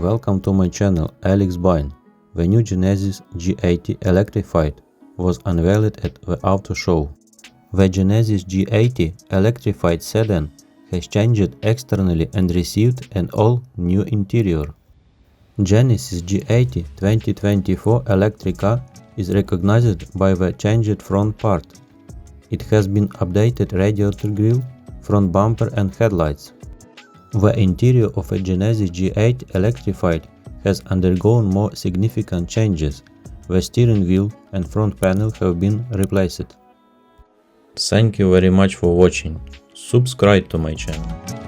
welcome to my channel Alex Buying. The new Genesis G80 Electrified was unveiled at the auto show. The Genesis G80 Electrified sedan has changed externally and received an all-new interior. Genesis G80 2024 electric car is recognized by the changed front part. It has been updated radiator grille, front bumper and headlights. The interior of a Genesis G80 Electrified has undergone more significant changes. The steering wheel and front panel have been replaced. Thank you very much for watching. Subscribe to my channel.